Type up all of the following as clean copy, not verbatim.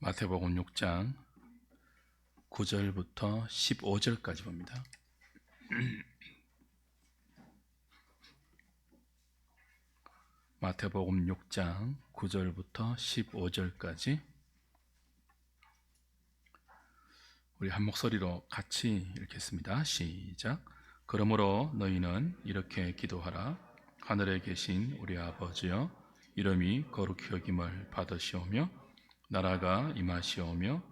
마태복음 6장 9절부터 15절까지 봅니다. 마태복음 6장 9절부터 15절까지 우리 한 목소리로 같이 읽겠습니다. 시작. 그러므로 너희는 이렇게 기도하라. 하늘에 계신 우리 아버지여, 이름이 거룩히 여김을 받으시오며 나라가 임하시오며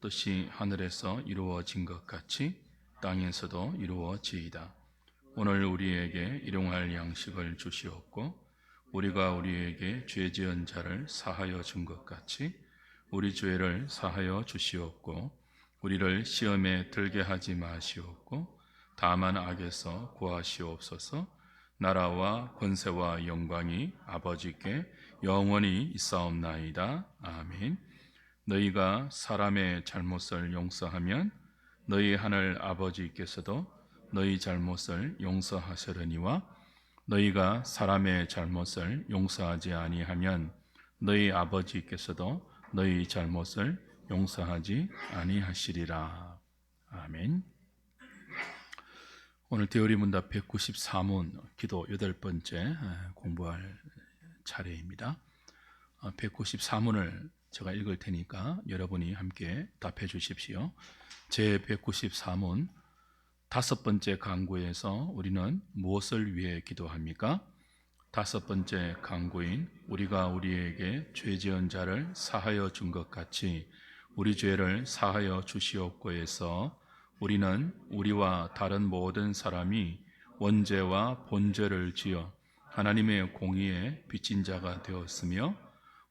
뜻이 하늘에서 이루어진 것 같이 땅에서도 이루어지이다. 오늘 우리에게 일용할 양식을 주시옵고 우리가 우리에게 죄 지은 자를 사하여 준 것 같이 우리 죄를 사하여 주시옵고 우리를 시험에 들게 하지 마시옵고 다만 악에서 구하시옵소서. 나라와 권세와 영광이 아버지께 영원히 있사옵나이다. 아멘. 너희가 사람의 잘못을 용서하면 너희 하늘 아버지께서도 너희 잘못을 용서하시려니와 너희가 사람의 잘못을 용서하지 아니하면 너희 아버지께서도 너희 잘못을 용서하지 아니하시리라. 아멘. 오늘 대우리 문답 194문 기도 8번째 공부할 차례입니다. 194문을 제가 읽을 테니까 여러분이 함께 답해 주십시오. 제 194문 5번째 강구에서 우리는 무엇을 위해 기도합니까? 5번째 강구인 우리가 우리에게 죄 지은 자를 사하여 준 것 같이 우리 죄를 사하여 주시옵고에서 우리는 우리와 다른 모든 사람이 원죄와 본죄를 지어 하나님의 공의에 빚진 자가 되었으며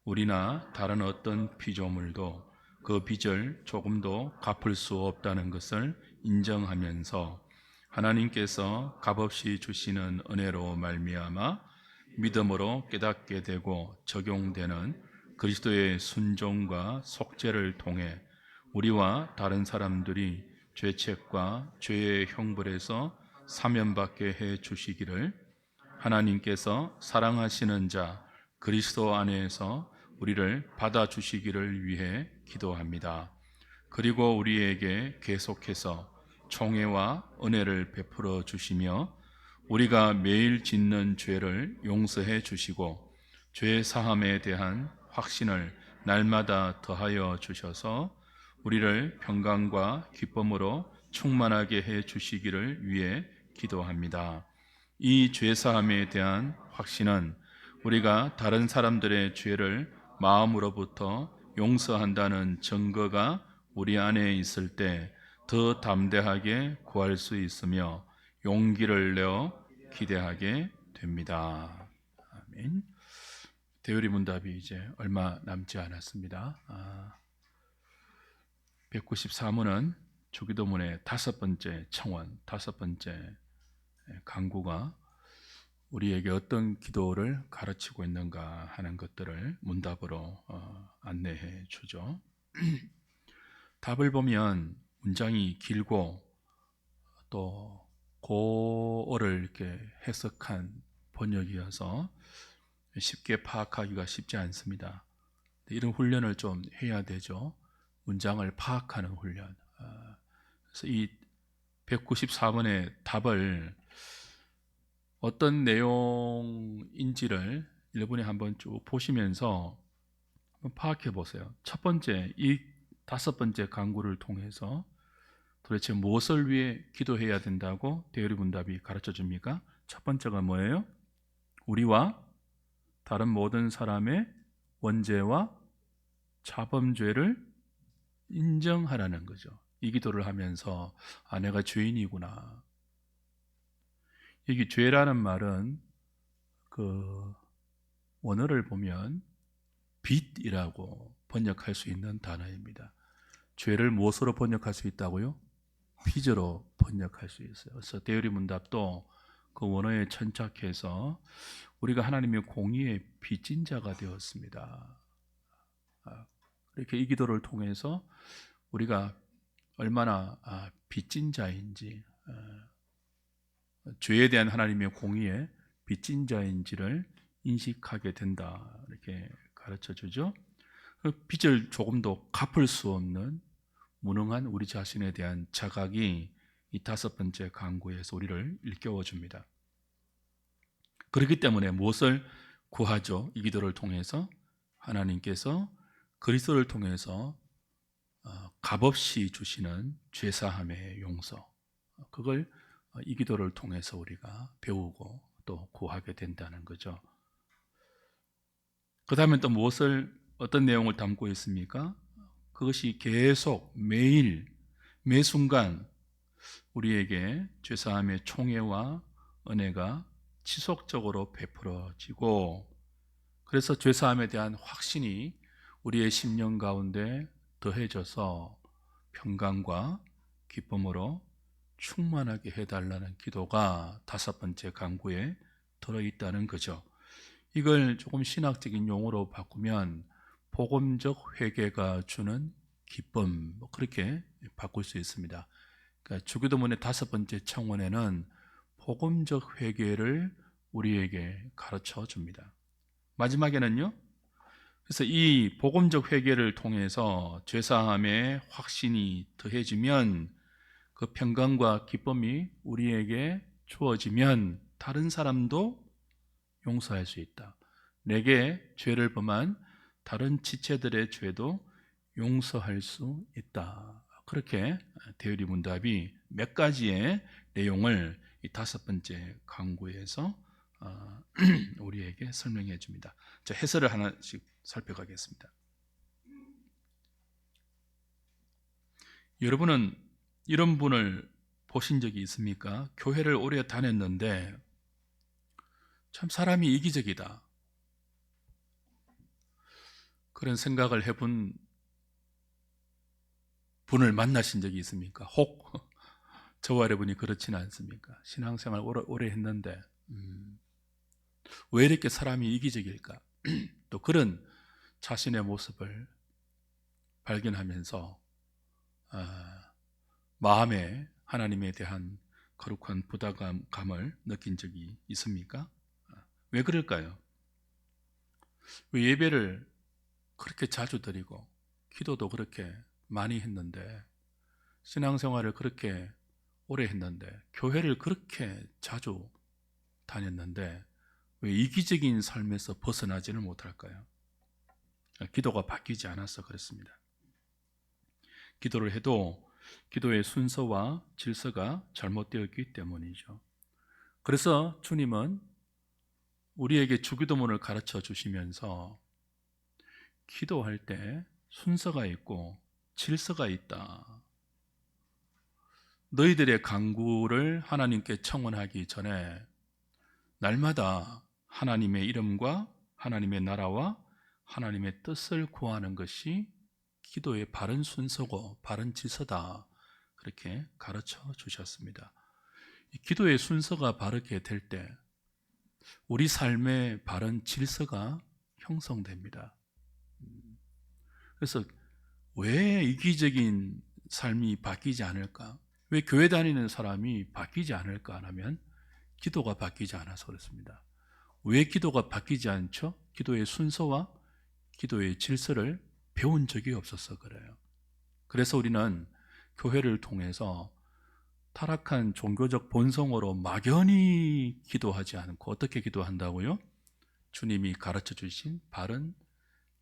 우리나 다른 어떤 피조물도 그 빚을 조금도 갚을 수 없다는 것을 인정하면서 하나님께서 값없이 주시는 은혜로 말미암아 믿음으로 깨닫게 되고 적용되는 그리스도의 순종과 속죄를 통해 우리와 다른 사람들이 죄책과 죄의 형벌에서 사면받게 해 주시기를 하나님께서 사랑하시는 자 그리스도 안에서 우리를 받아주시기를 위해 기도합니다. 그리고 우리에게 계속해서 총애와 은혜를 베풀어 주시며 우리가 매일 짓는 죄를 용서해 주시고 죄 사함에 대한 확신을 날마다 더하여 주셔서 우리를 평강과 기쁨으로 충만하게 해 주시기를 위해 기도합니다. 이 죄 사함에 대한 확신은 우리가 다른 사람들의 죄를 마음으로부터 용서한다는 증거가 우리 안에 있을 때 더 담대하게 구할 수 있으며 용기를 내어 기대하게 됩니다. 아멘. 대우리 문답이 이제 얼마 남지 않았습니다. 194문은 주기도문의 5번째 청원, 5번째 강구가 우리에게 어떤 기도를 가르치고 있는가 하는 것들을 문답으로 안내해 주죠. 답을 보면 문장이 길고 또 고어를 이렇게 해석한 번역이어서 쉽게 파악하기가 쉽지 않습니다. 이런 훈련을 좀 해야 되죠. 문장을 파악하는 훈련. 그래서 이 194번의 답을 어떤 내용인지를 여러분이 한번 쭉 보시면서 파악해 보세요. 첫 번째, 이 5번째 강구를 통해서 도대체 무엇을 위해 기도해야 된다고 대우리 문답이 가르쳐 줍니까? 첫 번째가 뭐예요? 우리와 다른 모든 사람의 원죄와 자범죄를 인정하라는 거죠. 이 기도를 하면서 내가 죄인이구나. 여기 죄라는 말은 그 원어를 보면 빚이라고 번역할 수 있는 단어입니다. 죄를 무엇으로 번역할 수 있다고요? 빚으로 번역할 수 있어요. 그래서 대우리 문답도 그 원어에 천착해서 우리가 하나님의 공의의 빚진 자가 되었습니다. 이렇게 이 기도를 통해서 우리가 얼마나 빚진 자인지, 죄에 대한 하나님의 공의에 빚진 자인지를 인식하게 된다. 이렇게 가르쳐 주죠. 빚을 조금도 갚을 수 없는 무능한 우리 자신에 대한 자각이 이 다섯 번째 강구에서 우리를 일깨워 줍니다. 그렇기 때문에 무엇을 구하죠? 이 기도를 통해서 하나님께서 그리스도를 통해서 값없이 주시는 죄사함의 용서, 그걸 이 기도를 통해서 우리가 배우고 또 구하게 된다는 거죠. 그 다음에 또 어떤 내용을 담고 있습니까? 그것이 계속 매일 매 순간 우리에게 죄사함의 총애와 은혜가 지속적으로 베풀어지고, 그래서 죄사함에 대한 확신이 우리의 심령 가운데 더해져서 평강과 기쁨으로 충만하게 해달라는 기도가 다섯 번째 강구에 들어있다는 거죠. 이걸 조금 신학적인 용어로 바꾸면 복음적 회개가 주는 기쁨, 그렇게 바꿀 수 있습니다. 그러니까 주기도문의 다섯 번째 청원에는 복음적 회개를 우리에게 가르쳐 줍니다. 마지막에는요, 그래서 이 복음적 회개를 통해서 죄사함의 확신이 더해지면 그 평강과 기쁨이 우리에게 주어지면 다른 사람도 용서할 수 있다. 내게 죄를 범한 다른 지체들의 죄도 용서할 수 있다. 그렇게 대의리 문답이 몇 가지의 내용을 이 다섯 번째 강구에서 우리에게 설명해 줍니다. 자, 해설을 하나씩 살펴가겠습니다. 여러분은 이런 분을 보신 적이 있습니까? 교회를 오래 다녔는데 참 사람이 이기적이다, 그런 생각을 해본 분을 만나신 적이 있습니까? 혹 저와 여러분이 그렇지는 않습니까? 신앙생활 오래 했는데 왜 이렇게 사람이 이기적일까? 또 그런 자신의 모습을 발견하면서 마음에 하나님에 대한 거룩한 부담감을 느낀 적이 있습니까? 왜 그럴까요? 왜 예배를 그렇게 자주 드리고 기도도 그렇게 많이 했는데, 신앙생활을 그렇게 오래 했는데, 교회를 그렇게 자주 다녔는데 왜 이기적인 삶에서 벗어나지를 못할까요? 기도가 바뀌지 않아서 그렇습니다. 기도를 해도 기도의 순서와 질서가 잘못되었기 때문이죠. 그래서 주님은 우리에게 주기도문을 가르쳐 주시면서 기도할 때 순서가 있고 질서가 있다. 너희들의 간구를 하나님께 청원하기 전에 날마다 하나님의 이름과 하나님의 나라와 하나님의 뜻을 구하는 것이 기도의 바른 순서고 바른 질서다, 그렇게 가르쳐 주셨습니다. 기도의 순서가 바르게 될 때 우리 삶의 바른 질서가 형성됩니다. 그래서 왜 이기적인 삶이 바뀌지 않을까? 왜 교회 다니는 사람이 바뀌지 않을까 하면 기도가 바뀌지 않아서 그렇습니다. 왜 기도가 바뀌지 않죠? 기도의 순서와 기도의 질서를 배운 적이 없어서 그래요. 그래서 우리는 교회를 통해서 타락한 종교적 본성으로 막연히 기도하지 않고 어떻게 기도한다고요? 주님이 가르쳐 주신 바른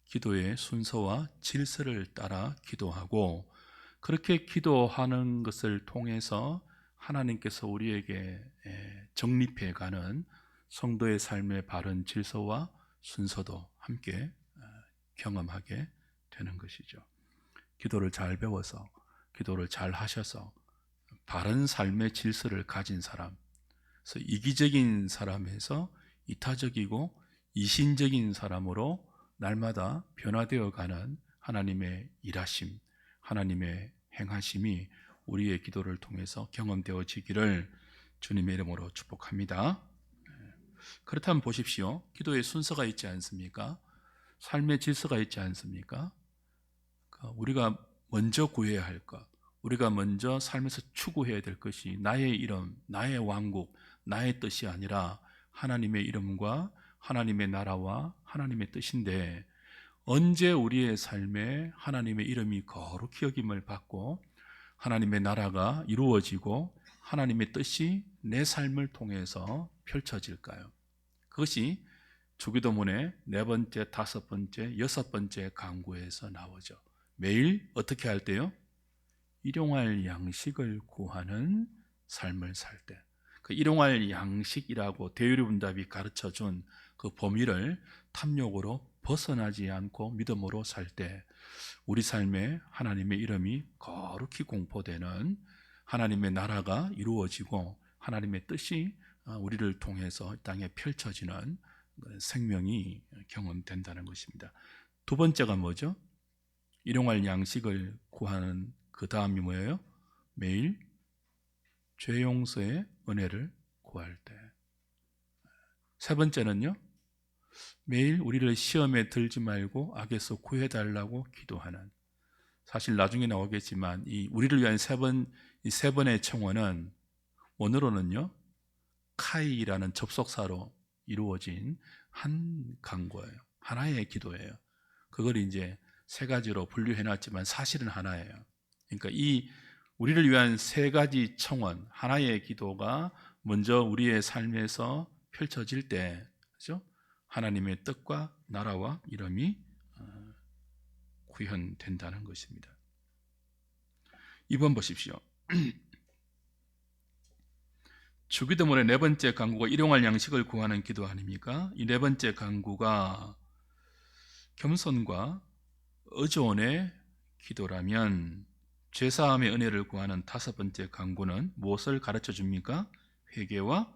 기도의 순서와 질서를 따라 기도하고, 그렇게 기도하는 것을 통해서 하나님께서 우리에게 정립해가는 성도의 삶의 바른 질서와 순서도 함께 경험하게 되는 것이죠. 기도를 잘 배워서, 기도를 잘 하셔서 바른 삶의 질서를 가진 사람, 그래서 이기적인 사람에서 이타적이고 이신적인 사람으로 날마다 변화되어 가는 하나님의 일하심, 하나님의 행하심이 우리의 기도를 통해서 경험되어지기를 주님의 이름으로 축복합니다. 그렇다면 보십시오. 기도의 순서가 있지 않습니까? 삶의 질서가 있지 않습니까? 우리가 먼저 구해야 할 것, 우리가 먼저 삶에서 추구해야 될 것이 나의 이름, 나의 왕국, 나의 뜻이 아니라 하나님의 이름과 하나님의 나라와 하나님의 뜻인데, 언제 우리의 삶에 하나님의 이름이 거룩히 여김을 받고 하나님의 나라가 이루어지고 하나님의 뜻이 내 삶을 통해서 펼쳐질까요? 그것이 주기도문의 네 번째, 다섯 번째, 여섯 번째 강구에서 나오죠. 매일 어떻게 할 때요? 일용할 양식을 구하는 삶을 살 때. 그 일용할 양식이라고 대유리분답이 가르쳐준 그 범위를 탐욕으로 벗어나지 않고 믿음으로 살 때 우리 삶에 하나님의 이름이 거룩히 공포되는 하나님의 나라가 이루어지고 하나님의 뜻이 우리를 통해서 땅에 펼쳐지는 생명이 경험된다는 것입니다. 두 번째가 뭐죠? 일용할 양식을 구하는 그 다음이 뭐예요? 매일 죄 용서의 은혜를 구할 때. 세 번째는요, 매일 우리를 시험에 들지 말고 악에서 구해달라고 기도하는. 사실 나중에 나오겠지만 이 우리를 위한 이 세 번의 청원은 원어로는요 카이라는 접속사로 이루어진 한 간구예요. 하나의 기도예요. 그걸 이제 세 가지로 분류해놨지만 사실은 하나예요. 그러니까 이 우리를 위한 세 가지 청원, 하나의 기도가 먼저 우리의 삶에서 펼쳐질 때, 그렇죠? 하나님의 뜻과 나라와 이름이 구현된다는 것입니다. 2번 보십시오. 주기도문의 네 번째 간구가 일용할 양식을 구하는 기도 아닙니까? 이 네 번째 간구가 겸손과 의존의 기도라면 죄사함의 은혜를 구하는 다섯 번째 간구는 무엇을 가르쳐 줍니까? 회개와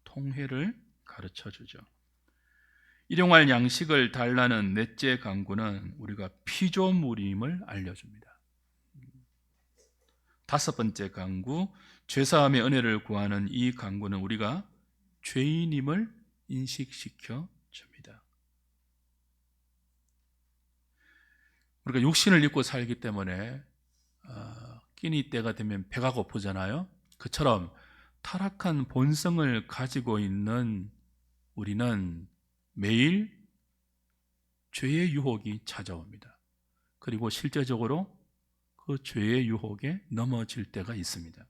통회를 가르쳐 주죠. 일용할 양식을 달라는 넷째 간구는 우리가 피조물임을 알려줍니다. 다섯 번째 간구, 죄사함의 은혜를 구하는 이 간구는 우리가 죄인임을 인식시켜 줍니다. 우리가 육신을 입고 살기 때문에 끼니 때가 되면 배가 고프잖아요. 그처럼 타락한 본성을 가지고 있는 우리는 매일 죄의 유혹이 찾아옵니다. 그리고 실제적으로 그 죄의 유혹에 넘어질 때가 있습니다.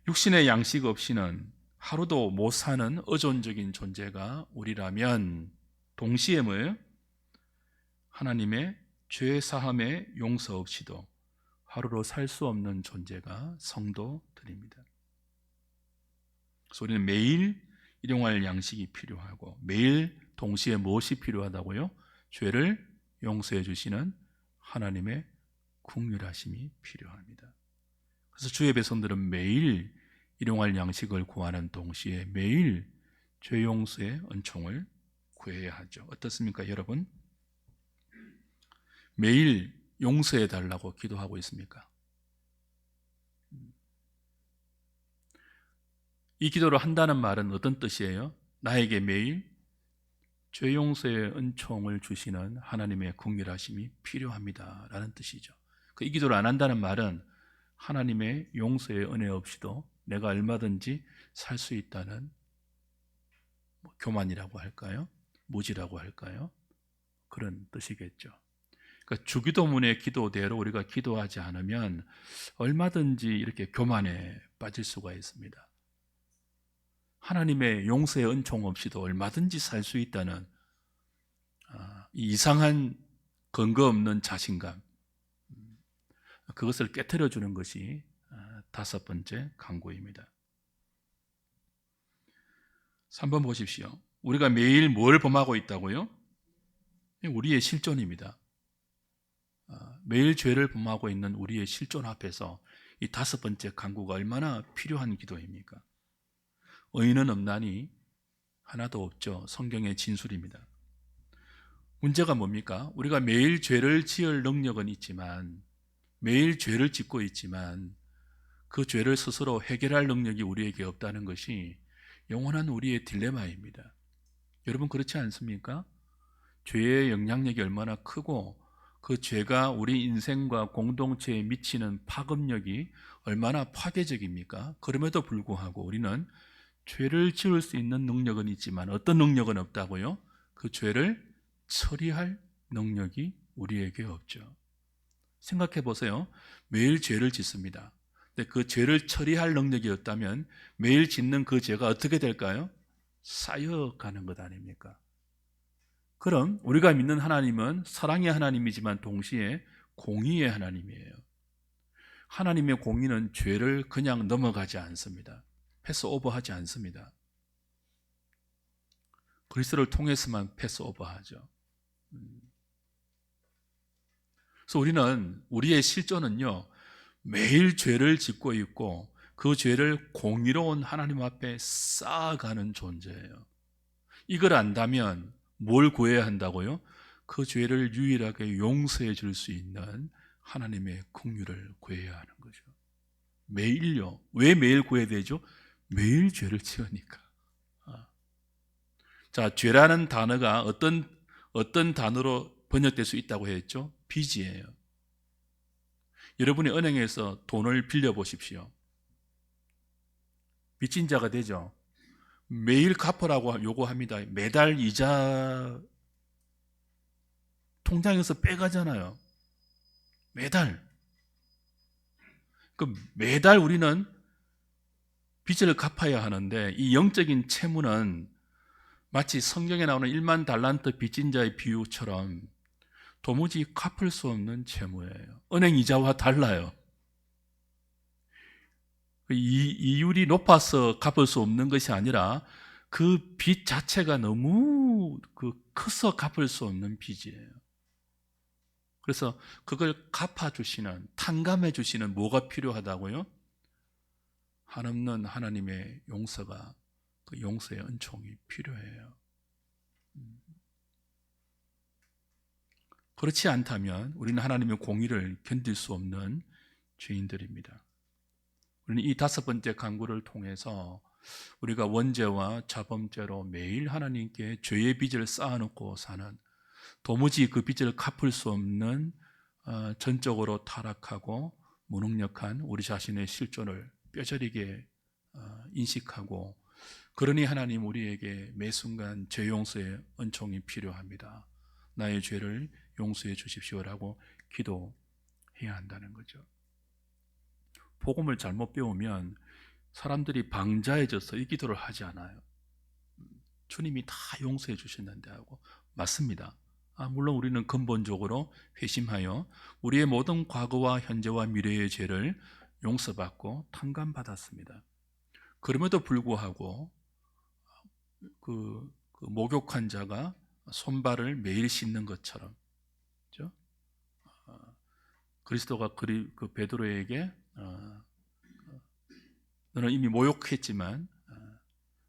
육신의 양식 없이는 하루도 못 사는 의존적인 존재가 우리라면 동시에 뭐예요? 하나님의 죄 사함의 용서 없이도 하루로 살 수 없는 존재가 성도들입니다. 그래서 우리는 매일 일용할 양식이 필요하고 매일 동시에 무엇이 필요하다고요? 죄를 용서해 주시는 하나님의 긍휼하심이 필요합니다. 그래서 주의 백성들은 매일 일용할 양식을 구하는 동시에 매일 죄 용서의 은총을 구해야 하죠. 어떻습니까, 여러분? 매일 용서해 달라고 기도하고 있습니까? 이 기도를 한다는 말은 어떤 뜻이에요? 나에게 매일 죄 용서의 은총을 주시는 하나님의 긍휼하심이 필요합니다 라는 뜻이죠. 이 기도를 안 한다는 말은 하나님의 용서의 은혜 없이도 내가 얼마든지 살 수 있다는 교만이라고 할까요? 무지라고 할까요? 그런 뜻이겠죠. 그러니까 주기도문의 기도대로 우리가 기도하지 않으면 얼마든지 이렇게 교만에 빠질 수가 있습니다. 하나님의 용서의 은총 없이도 얼마든지 살 수 있다는 이 이상한 근거 없는 자신감, 그것을 깨트려 주는 것이 다섯 번째 간구입니다. 3번 보십시오. 우리가 매일 뭘 범하고 있다고요? 우리의 실존입니다. 매일 죄를 범하고 있는 우리의 실존 앞에서 이 다섯 번째 간구가 얼마나 필요한 기도입니까? 의인은 없나니 하나도 없죠. 성경의 진술입니다. 문제가 뭡니까? 우리가 매일 죄를 지을 능력은 있지만, 매일 죄를 짓고 있지만 그 죄를 스스로 해결할 능력이 우리에게 없다는 것이 영원한 우리의 딜레마입니다. 여러분 그렇지 않습니까? 죄의 영향력이 얼마나 크고 그 죄가 우리 인생과 공동체에 미치는 파급력이 얼마나 파괴적입니까? 그럼에도 불구하고 우리는 죄를 지을 수 있는 능력은 있지만 어떤 능력은 없다고요? 그 죄를 처리할 능력이 우리에게 없죠. 생각해 보세요. 매일 죄를 짓습니다. 근데 그 죄를 처리할 능력이 없다면 매일 짓는 그 죄가 어떻게 될까요? 쌓여가는 것 아닙니까? 그럼 우리가 믿는 하나님은 사랑의 하나님이지만 동시에 공의의 하나님이에요. 하나님의 공의는 죄를 그냥 넘어가지 않습니다. 패스오버하지 않습니다. 그리스도를 통해서만 패스오버하죠. 그래서 우리는 우리의 실존은요, 매일 죄를 짓고 있고 그 죄를 공의로운 하나님 앞에 쌓아가는 존재예요. 이걸 안다면 뭘 구해야 한다고요? 그 죄를 유일하게 용서해 줄 수 있는 하나님의 긍휼을 구해야 하는 거죠. 매일요. 왜 매일 구해야 되죠? 매일 죄를 지으니까. 자, 죄라는 단어가 어떤 단어로 번역될 수 있다고 했죠? 빚이에요. 여러분이 은행에서 돈을 빌려 보십시오. 빚진 자가 되죠. 매일 갚으라고 요구합니다. 매달 이자 통장에서 빼가잖아요. 매달. 그 매달 우리는 빚을 갚아야 하는데 이 영적인 채무는 마치 성경에 나오는 1만 달란트 빚진 자의 비유처럼 도무지 갚을 수 없는 채무예요. 은행 이자와 달라요. 이율이 높아서 갚을 수 없는 것이 아니라 그 빚 자체가 너무 커서 갚을 수 없는 빚이에요. 그래서 그걸 갚아주시는, 탕감해주시는 뭐가 필요하다고요? 한없는 하나님의 용서가, 그 용서의 은총이 필요해요. 그렇지 않다면 우리는 하나님의 공의를 견딜 수 없는 죄인들입니다. 우리는 이 5번째 강구를 통해서 우리가 원죄와 자범죄로 매일 하나님께 죄의 빚을 쌓아놓고 사는, 도무지 그 빚을 갚을 수 없는 전적으로 타락하고 무능력한 우리 자신의 실존을 뼈저리게 인식하고, 그러니 하나님 우리에게 매 순간 죄 용서의 은총이 필요합니다. 나의 죄를 용서해 주십시오라고 기도해야 한다는 거죠. 복음을 잘못 배우면 사람들이 방자해져서 이 기도를 하지 않아요. 주님이 다 용서해 주셨는데 하고. 맞습니다. 물론 우리는 근본적으로 회심하여 우리의 모든 과거와 현재와 미래의 죄를 용서받고 탕감받았습니다. 그럼에도 불구하고 그 목욕한 자가 손발을 매일 씻는 것처럼, 그렇죠? 그리스도가 그 베드로에게 너는 이미 모욕했지만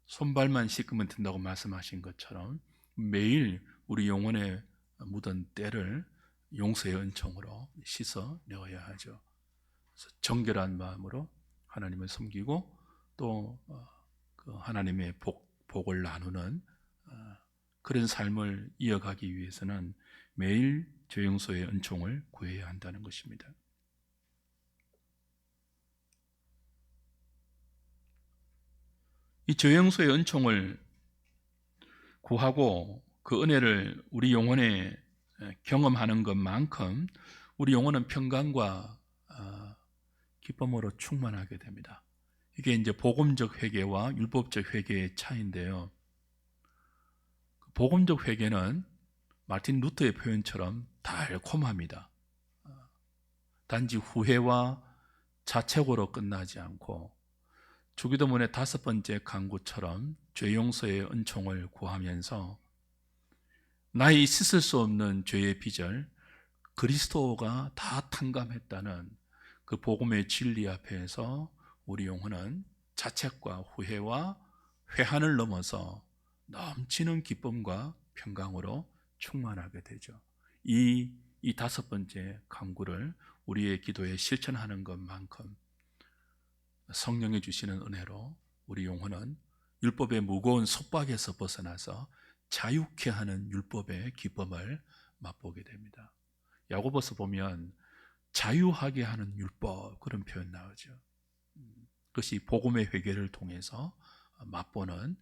손발만 씻으면 된다고 말씀하신 것처럼 매일 우리 영혼에 묻은 때를 용서의 은총으로 씻어 내어야 하죠. 그래서 정결한 마음으로 하나님을 섬기고 또 그 하나님의 복을 나누는 그런 삶을 이어가기 위해서는 매일 죄 용서의 은총을 구해야 한다는 것입니다. 이 죄 용서의 은총을 구하고 그 은혜를 우리 영혼에 경험하는 것만큼 우리 영혼은 평강과 기쁨으로 충만하게 됩니다. 이게 이제 복음적 회개와 율법적 회개의 차이인데요. 복음적 회개는 마틴 루터의 표현처럼 달콤합니다. 단지 후회와 자책으로 끝나지 않고 주기도문의 5번째 강구처럼 죄 용서의 은총을 구하면서 나의 씻을 수 없는 죄의 빚을 그리스도가 다 탕감했다는 그 복음의 진리 앞에서 우리 영혼은 자책과 후회와 회한을 넘어서 넘치는 기쁨과 평강으로 충만하게 되죠. 이 5번째 강구를 우리의 기도에 실천하는 것만큼 성령이 주시는 은혜로 우리 영혼은 율법의 무거운 속박에서 벗어나서 자유케 하는 율법의 기쁨을 맛보게 됩니다. 야고보서 보면 자유하게 하는 율법, 그런 표현 나오죠. 그것이 복음의 회개를 통해서 맛보는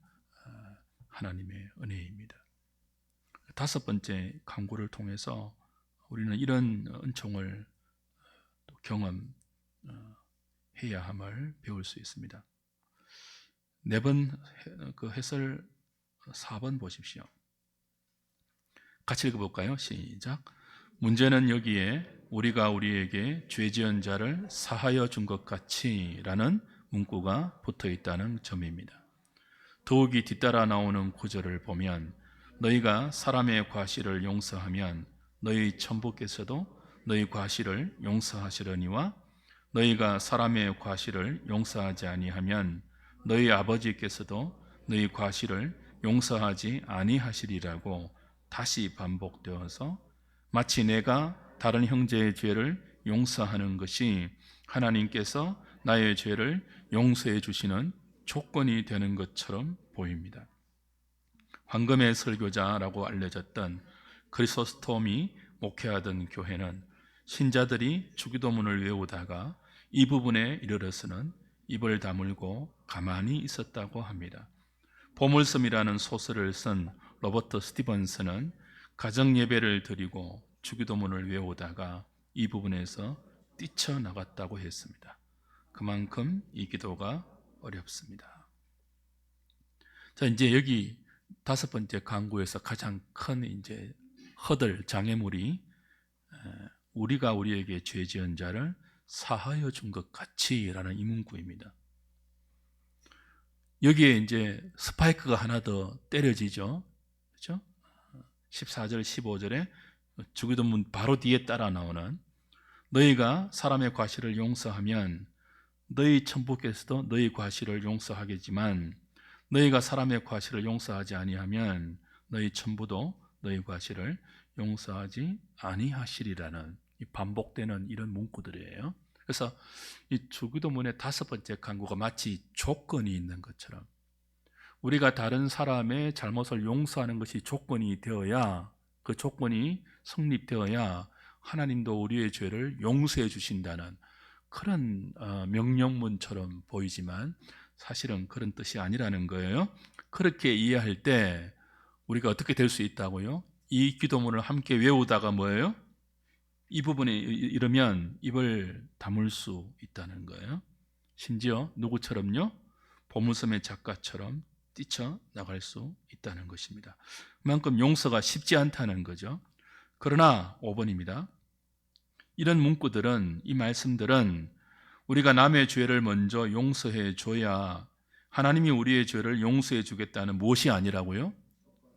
하나님의 은혜입니다. 다섯 번째 강구를 통해서 우리는 이런 은총을 경험해야 함을 배울 수 있습니다. 네 번 그 해설 4번 보십시오. 같이 읽어볼까요? 시작. 문제는 여기에 우리가 우리에게 죄 지은 자를 사하여 준 것 같이 라는 문구가 붙어 있다는 점입니다. 더욱이 뒤따라 나오는 구절을 보면 너희가 사람의 과실을 용서하면 너희 천부께서도 너희 과실을 용서하시려니와 너희가 사람의 과실을 용서하지 아니하면 너희 아버지께서도 너희 과실을 용서하지 아니하시리라고 다시 반복되어서 마치 내가 다른 형제의 죄를 용서하는 것이 하나님께서 나의 죄를 용서해 주시는 조건이 되는 것처럼 보입니다. 황금의 설교자라고 알려졌던 크리소스톰이 목회하던 교회는 신자들이 주기도문을 외우다가 이 부분에 이르러서는 입을 다물고 가만히 있었다고 합니다. 보물섬이라는 소설을 쓴 로버트 스티븐스는 가정예배를 드리고 주기도문을 외우다가 이 부분에서 뛰쳐나갔다고 했습니다. 그만큼 이 기도가 어렵습니다. 자, 이제 여기 다섯 번째 강구에서 가장 큰 이제 허들, 장애물이 우리가 우리에게 죄 지은 자를 사하여 준 것 같이라는 이 문구입니다. 여기에 이제 스파이크가 하나 더 때려지죠. 그렇죠? 14절, 15절에 주기도문 바로 뒤에 따라 나오는 너희가 사람의 과실을 용서하면 너희 천부께서도 너희 과실을 용서하겠지만 너희가 사람의 과실을 용서하지 아니하면 너희 천부도 너희 과실을 용서하지 아니하시리라는 이 반복되는 이런 문구들이에요. 그래서 이 주기도문의 다섯 번째 강구가 마치 조건이 있는 것처럼 우리가 다른 사람의 잘못을 용서하는 것이 조건이 되어야, 그 조건이 성립되어야 하나님도 우리의 죄를 용서해 주신다는 그런 명령문처럼 보이지만 사실은 그런 뜻이 아니라는 거예요. 그렇게 이해할 때 우리가 어떻게 될 수 있다고요? 이 기도문을 함께 외우다가 뭐예요? 이 부분에 이르면 입을 다물 수 있다는 거예요. 심지어 누구처럼요? 보물섬의 작가처럼 뛰쳐나갈 수 있다는 것입니다. 그만큼 용서가 쉽지 않다는 거죠. 그러나 5번입니다. 이런 문구들은, 이 말씀들은 우리가 남의 죄를 먼저 용서해 줘야 하나님이 우리의 죄를 용서해 주겠다는 무엇이 아니라고요?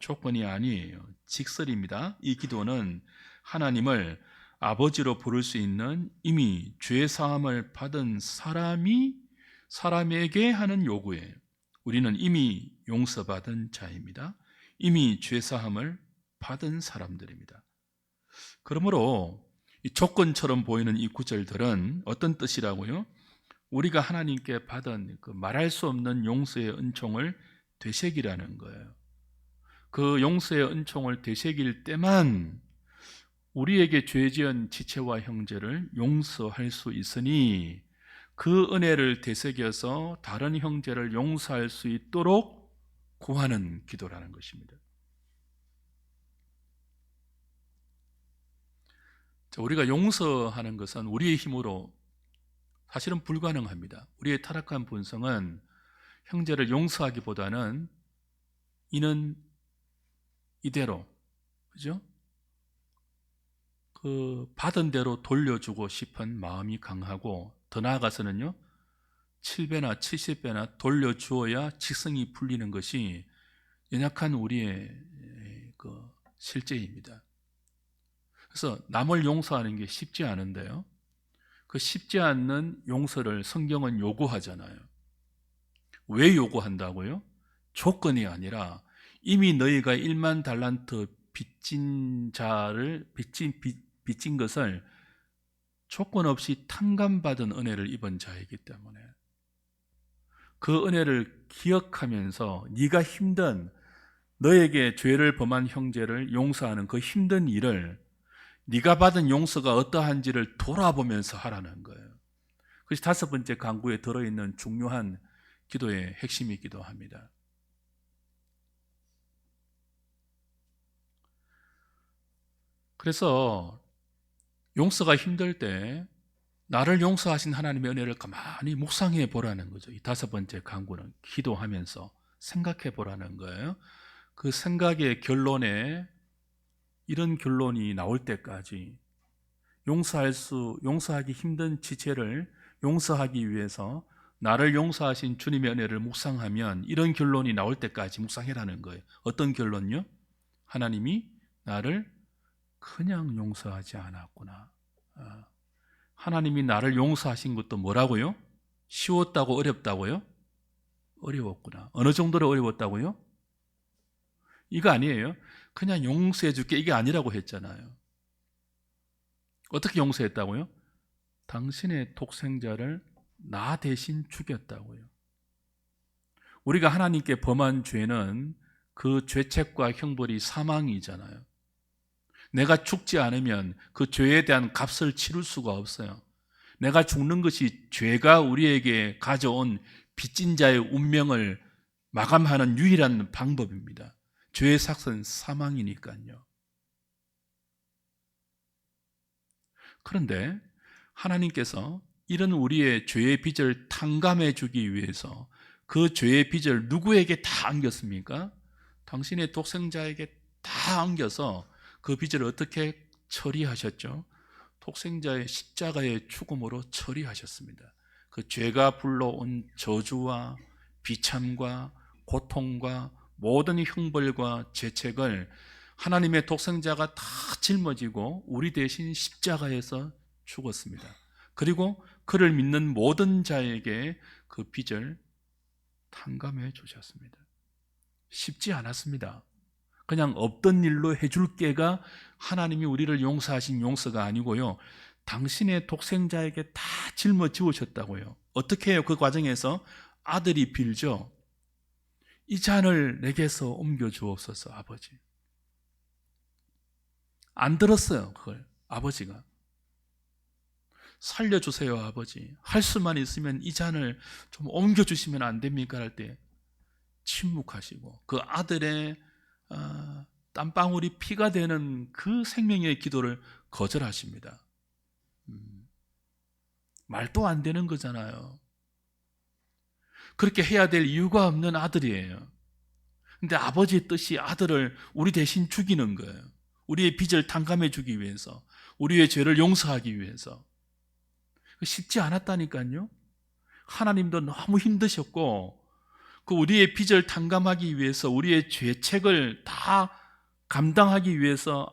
조건이 아니에요. 직설입니다. 이 기도는 하나님을 아버지로 부를 수 있는 이미 죄 사함을 받은 사람에게 하는 요구예요. 우리는 이미 용서받은 자입니다. 이미 죄 사함을 받은 사람들입니다. 그러므로 이 조건처럼 보이는 이 구절들은 어떤 뜻이라고요? 우리가 하나님께 받은 그 말할 수 없는 용서의 은총을 되새기라는 거예요. 그 용서의 은총을 되새길 때만 우리에게 죄 지은 지체와 형제를 용서할 수 있으니 그 은혜를 되새겨서 다른 형제를 용서할 수 있도록 구하는 기도라는 것입니다. 우리가 용서하는 것은 우리의 힘으로 사실은 불가능합니다. 우리의 타락한 본성은 형제를 용서하기보다는 이는 이대로, 그죠? 그 받은 대로 돌려주고 싶은 마음이 강하고 더 나아가서는요 7배나 70배나 돌려주어야 직성이 풀리는 것이 연약한 우리의 그 실제입니다. 그래서 남을 용서하는 게 쉽지 않은데요, 그 쉽지 않는 용서를 성경은 요구하잖아요. 왜 요구한다고요? 조건이 아니라 이미 너희가 1만 달란트 빚진 것을 조건 없이 탕감받은 은혜를 입은 자이기 때문에 그 은혜를 기억하면서 네가 힘든, 너에게 죄를 범한 형제를 용서하는 그 힘든 일을 네가 받은 용서가 어떠한지를 돌아보면서 하라는 거예요. 그것이 다섯 번째 강구에 들어있는 중요한 기도의 핵심이기도 합니다. 그래서 용서가 힘들 때 나를 용서하신 하나님의 은혜를 가만히 묵상해 보라는 거죠. 이 다섯 번째 강구는 기도하면서 생각해 보라는 거예요. 그 생각의 결론에 이런 결론이 나올 때까지 용서하기 힘든 지체를 용서하기 위해서 나를 용서하신 주님의 은혜를 묵상하면 이런 결론이 나올 때까지 묵상해라는 거예요. 어떤 결론요? 하나님이 나를 그냥 용서하지 않았구나. 하나님이 나를 용서하신 것도 뭐라고요? 쉬웠다고 어렵다고요? 어려웠구나. 어느 정도로 어려웠다고요? 이거 아니에요. 그냥 용서해 줄게 이게 아니라고 했잖아요. 어떻게 용서했다고요? 당신의 독생자를 나 대신 죽였다고요. 우리가 하나님께 범한 죄는 그 죄책과 형벌이 사망이잖아요. 내가 죽지 않으면 그 죄에 대한 값을 치를 수가 없어요. 내가 죽는 것이 죄가 우리에게 가져온 빚진 자의 운명을 마감하는 유일한 방법입니다. 죄의 삭은 사망이니까요. 그런데 하나님께서 이런 우리의 죄의 빚을 탕감해 주기 위해서 그 죄의 빚을 누구에게 다 안겼습니까? 당신의 독생자에게 다 안겨서 그 빚을 어떻게 처리하셨죠? 독생자의 십자가의 죽음으로 처리하셨습니다. 그 죄가 불러온 저주와 비참과 고통과 모든 형벌과 죄책을 하나님의 독생자가 다 짊어지고 우리 대신 십자가에서 죽었습니다. 그리고 그를 믿는 모든 자에게 그 빚을 탕감해 주셨습니다. 쉽지 않았습니다. 그냥 없던 일로 해줄게가 하나님이 우리를 용서하신 용서가 아니고요. 당신의 독생자에게 다 짊어지우셨다고요. 어떻게 해요? 그 과정에서 아들이 빌죠. 이 잔을 내게서 옮겨주옵소서 아버지. 안 들었어요. 그걸 아버지가. 살려주세요 아버지. 할 수만 있으면 이 잔을 좀 옮겨주시면 안 됩니까? 할 때 침묵하시고 그 아들의 땀방울이 피가 되는 그 생명의 기도를 거절하십니다. 말도 안 되는 거잖아요. 그렇게 해야 될 이유가 없는 아들이에요. 근데 아버지의 뜻이 아들을 우리 대신 죽이는 거예요. 우리의 빚을 탕감해 주기 위해서, 우리의 죄를 용서하기 위해서. 쉽지 않았다니까요. 하나님도 너무 힘드셨고 그 우리의 빚을 탕감하기 위해서 우리의 죄책을 다 감당하기 위해서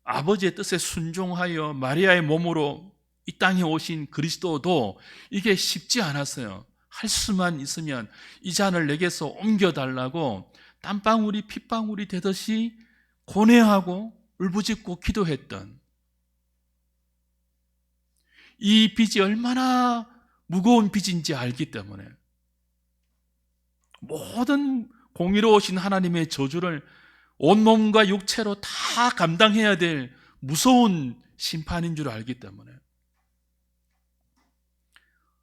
아버지의 뜻에 순종하여 마리아의 몸으로 이 땅에 오신 그리스도도 이게 쉽지 않았어요. 할 수만 있으면 이 잔을 내게서 옮겨달라고 땀방울이 핏방울이 되듯이 고뇌하고 울부짖고 기도했던 이 빚이 얼마나 무거운 빚인지 알기 때문에 모든 공의로우신 하나님의 저주를 온몸과 육체로 다 감당해야 될 무서운 심판인 줄 알기 때문에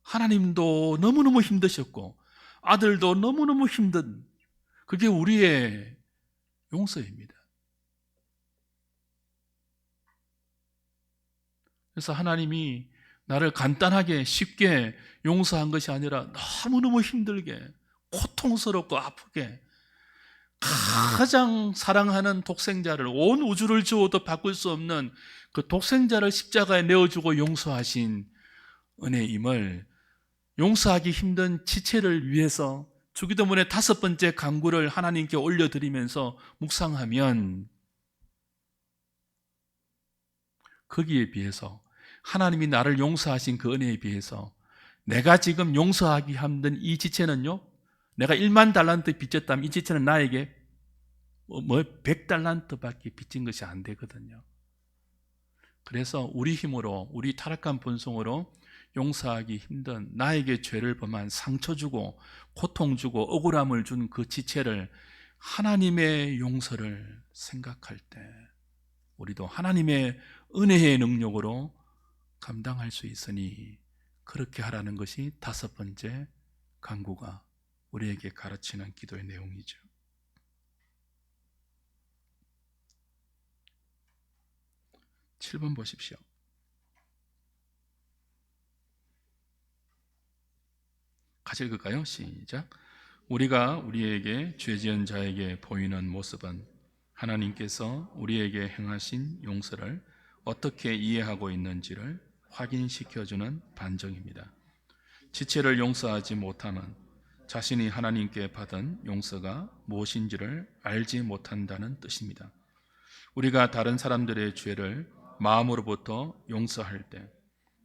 하나님도 너무너무 힘드셨고 아들도 너무너무 힘든 그게 우리의 용서입니다. 그래서 하나님이 나를 간단하게 쉽게 용서한 것이 아니라 너무너무 힘들게 고통스럽고 아프게 가장 사랑하는 독생자를 온 우주를 주어도 바꿀 수 없는 그 독생자를 십자가에 내어주고 용서하신 은혜임을 용서하기 힘든 지체를 위해서 주기도문의 다섯 번째 간구를 하나님께 올려드리면서 묵상하면 거기에 비해서 하나님이 나를 용서하신 그 은혜에 비해서 내가 지금 용서하기 힘든 이 지체는요, 내가 1만 달란트 빚졌다면 이 지체는 나에게 100달란트밖에 빚진 것이 안 되거든요. 그래서 우리 힘으로, 우리 타락한 본성으로 용서하기 힘든 나에게 죄를 범한 상처 주고 고통 주고 억울함을 준 그 지체를 하나님의 용서를 생각할 때 우리도 하나님의 은혜의 능력으로 감당할 수 있으니 그렇게 하라는 것이 다섯 번째 강구가 우리에게 가르치는 기도의 내용이죠. 7번 보십시오. 같이 읽을까요? 시작. 우리가 우리에게 죄 지은 자에게 보이는 모습은 하나님께서 우리에게 행하신 용서를 어떻게 이해하고 있는지를 확인시켜주는 반증입니다. 지체를 용서하지 못하면 자신이 하나님께 받은 용서가 무엇인지를 알지 못한다는 뜻입니다. 우리가 다른 사람들의 죄를 마음으로부터 용서할 때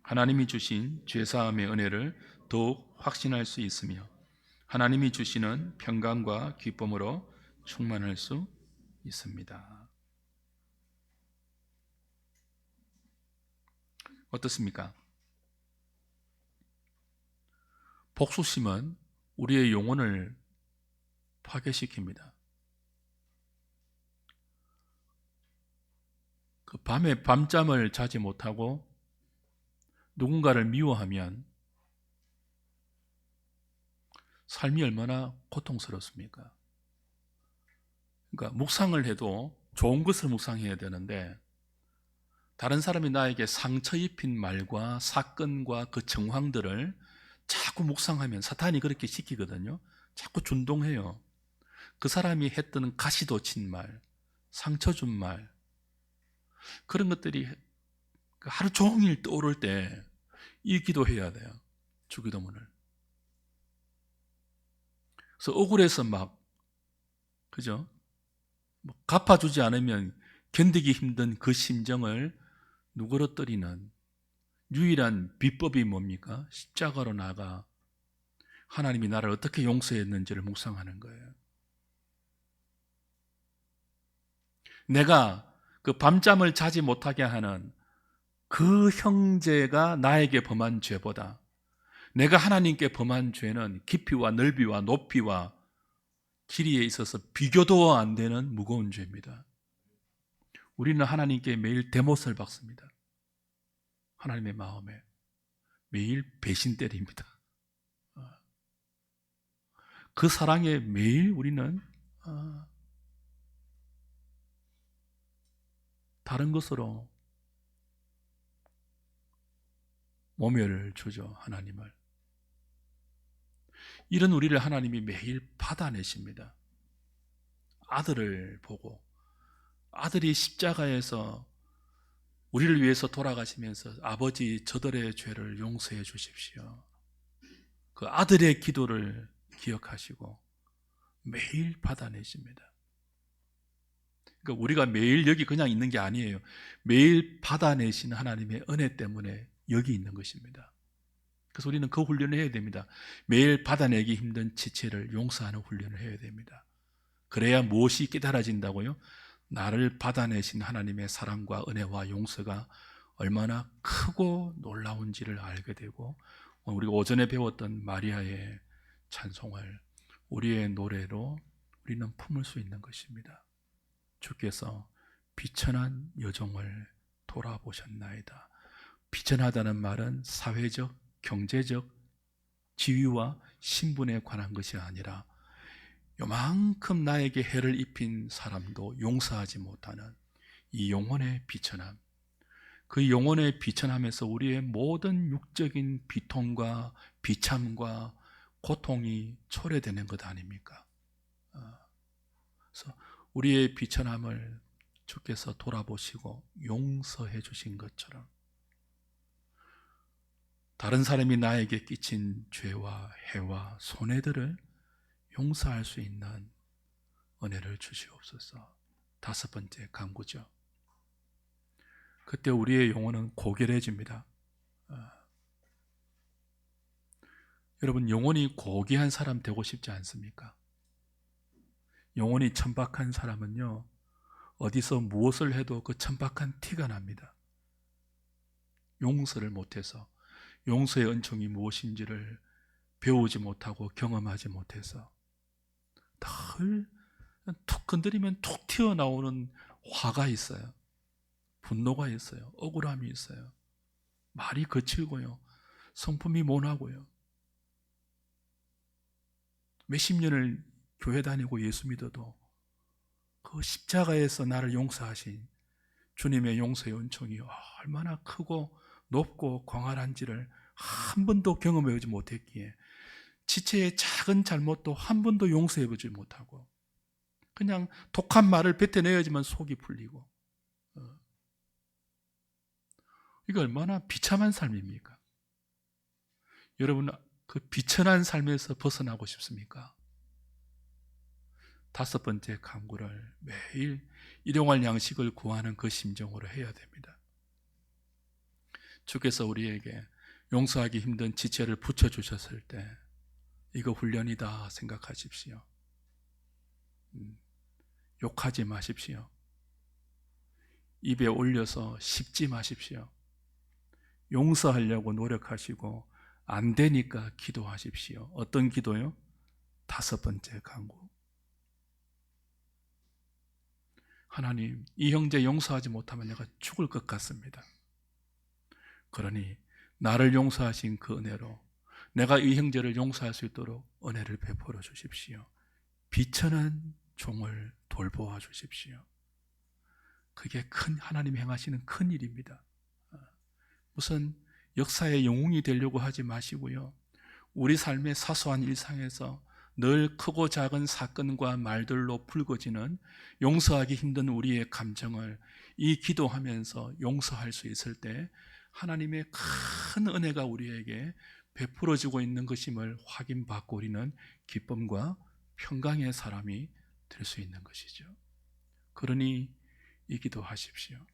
하나님이 주신 죄사함의 은혜를 더욱 확신할 수 있으며 하나님이 주시는 평강과 기쁨으로 충만할 수 있습니다. 어떻습니까? 복수심은 우리의 영혼을 파괴시킵니다. 그 밤에 밤잠을 자지 못하고 누군가를 미워하면 삶이 얼마나 고통스럽습니까? 그러니까 묵상을 해도 좋은 것을 묵상해야 되는데 다른 사람이 나에게 상처 입힌 말과 사건과 그 정황들을 자꾸 묵상하면 사탄이 그렇게 시키거든요. 자꾸 준동해요. 그 사람이 했던 가시도 친 말, 상처 준 말, 그런 것들이 하루 종일 떠오를 때 이 기도해야 돼요. 주기도문을. 그래서 억울해서 막, 그죠? 갚아주지 않으면 견디기 힘든 그 심정을 누그러뜨리는 유일한 비법이 뭡니까? 십자가로 나가 하나님이 나를 어떻게 용서했는지를 묵상하는 거예요. 내가 그 밤잠을 자지 못하게 하는 그 형제가 나에게 범한 죄보다 내가 하나님께 범한 죄는 깊이와 넓이와 높이와 길이에 있어서 비교도 안 되는 무거운 죄입니다. 우리는 하나님께 매일 대못을 박습니다. 하나님의 마음에 매일 배신 때립니다. 그 사랑에 매일 우리는 다른 것으로 모멸을 주죠. 하나님을. 이런 우리를 하나님이 매일 받아내십니다. 아들을 보고 아들이 십자가에서 우리를 위해서 돌아가시면서 아버지 저들의 죄를 용서해 주십시오. 그 아들의 기도를 기억하시고 매일 받아내십니다. 그러니까 우리가 매일 여기 그냥 있는 게 아니에요. 매일 받아내신 하나님의 은혜 때문에 여기 있는 것입니다. 그래서 우리는 그 훈련을 해야 됩니다. 매일 받아내기 힘든 지체를 용서하는 훈련을 해야 됩니다. 그래야 무엇이 깨달아진다고요? 나를 받아내신 하나님의 사랑과 은혜와 용서가 얼마나 크고 놀라운지를 알게 되고 우리가 오전에 배웠던 마리아의 찬송을 우리의 노래로 우리는 품을 수 있는 것입니다. 주께서 비천한 여종을 돌아보셨나이다. 비천하다는 말은 사회적, 경제적 지위와 신분에 관한 것이 아니라 요만큼 나에게 해를 입힌 사람도 용서하지 못하는 이 영혼의 비천함, 그 영혼의 비천함에서 우리의 모든 육적인 비통과 비참과 고통이 초래되는 것 아닙니까? 그래서 우리의 비천함을 주께서 돌아보시고 용서해 주신 것처럼 다른 사람이 나에게 끼친 죄와 해와 손해들을 용서할 수 있는 은혜를 주시옵소서. 5번째 간구죠. 그때 우리의 영혼은 고결해집니다. 여러분, 영혼이 고귀한 사람 되고 싶지 않습니까? 영혼이 천박한 사람은요, 어디서 무엇을 해도 그 천박한 티가 납니다. 용서를 못해서, 용서의 은총이 무엇인지를 배우지 못하고 경험하지 못해서 늘 툭 건드리면 툭 튀어나오는 화가 있어요. 분노가 있어요. 억울함이 있어요. 말이 거칠고요. 성품이 모나고요. 몇십 년을 교회 다니고 예수 믿어도 그 십자가에서 나를 용서하신 주님의 용서의 은총이 얼마나 크고 높고 광활한지를 한 번도 경험해 보지 못했기에 지체의 작은 잘못도 한 번도 용서해 보지 못하고 그냥 독한 말을 뱉어내야지만 속이 풀리고, 이게 얼마나 비참한 삶입니까? 여러분, 그 비천한 삶에서 벗어나고 싶습니까? 다섯 번째 간구를 매일 일용할 양식을 구하는 그 심정으로 해야 됩니다. 주께서 우리에게 용서하기 힘든 지체를 붙여주셨을 때 이거 훈련이다 생각하십시오. 욕하지 마십시오. 입에 올려서 씹지 마십시오. 용서하려고 노력하시고 안 되니까 기도하십시오. 어떤 기도요? 다섯 번째 간구. 하나님, 이 형제 용서하지 못하면 내가 죽을 것 같습니다. 그러니 나를 용서하신 그 은혜로 내가 이 형제를 용서할 수 있도록 은혜를 베풀어 주십시오. 비천한 종을 돌보아 주십시오. 그게 큰 하나님이 행하시는 큰 일입니다. 무슨 역사의 영웅이 되려고 하지 마시고요. 우리 삶의 사소한 일상에서 늘 크고 작은 사건과 말들로 불거지는 용서하기 힘든 우리의 감정을 이 기도하면서 용서할 수 있을 때 하나님의 큰 은혜가 우리에게 베풀어지고 있는 것임을 확인받고 우리는 기쁨과 평강의 사람이 될 수 있는 것이죠. 그러니 이 기도하십시오.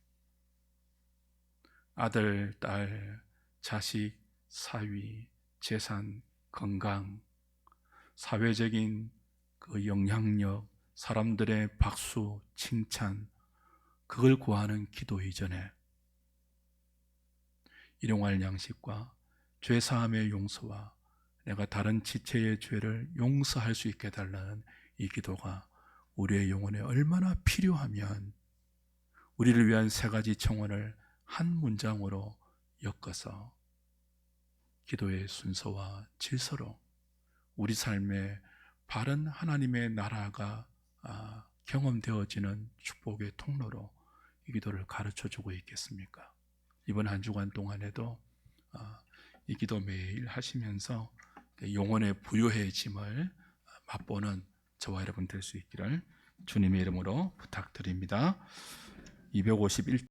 아들, 딸, 자식, 사위, 재산, 건강, 사회적인 그 영향력, 사람들의 박수, 칭찬, 그걸 구하는 기도 이전에 일용할 양식과 죄사함의 용서와 내가 다른 지체의 죄를 용서할 수 있게 해달라는 이 기도가 우리의 영혼에 얼마나 필요하면 우리를 위한 세 가지 청원을 한 문장으로 엮어서 기도의 순서와 질서로 우리 삶에 바른 하나님의 나라가 경험되어지는 축복의 통로로 이 기도를 가르쳐주고 있겠습니까? 이번 한 주간 동안에도 이 기도 매일 하시면서 영혼의 부유해짐을 맛보는 저와 여러분 될 수 있기를 주님의 이름으로 부탁드립니다. 251